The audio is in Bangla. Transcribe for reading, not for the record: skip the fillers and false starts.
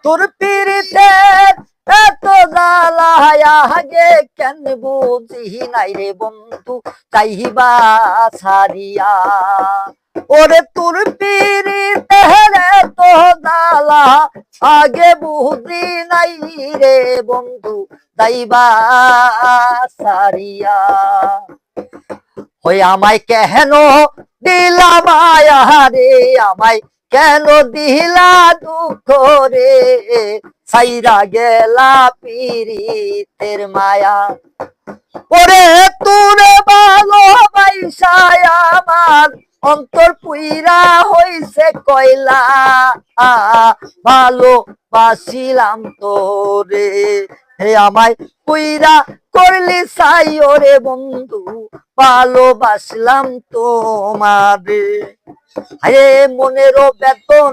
তোর পীড়িতে এত জ্বালা আগে কেন বুঝি নাই রে বন্ধু চাইবা ছাড়িয়া ওরে তোর পীড়িতে এত জ্বালা আগে বুঝি নাই রে বন্ধু চাইবা ছাড়িয়া ওই আমায় কেন দিলা মায়া রে আমায় কেন দিলা দুঃখ রে সাইরা গেলা পীড়িতের মায়া ওরে তোরে ভালোবাসায় আমার অন্তর পুইরা হইছে কয়লা ভালোবাসিলাম তোরে হে আমায় পুইরা করলি সাই ওরে বন্ধু ভালোবাসলাম তোমারে হে মনেরও বেতন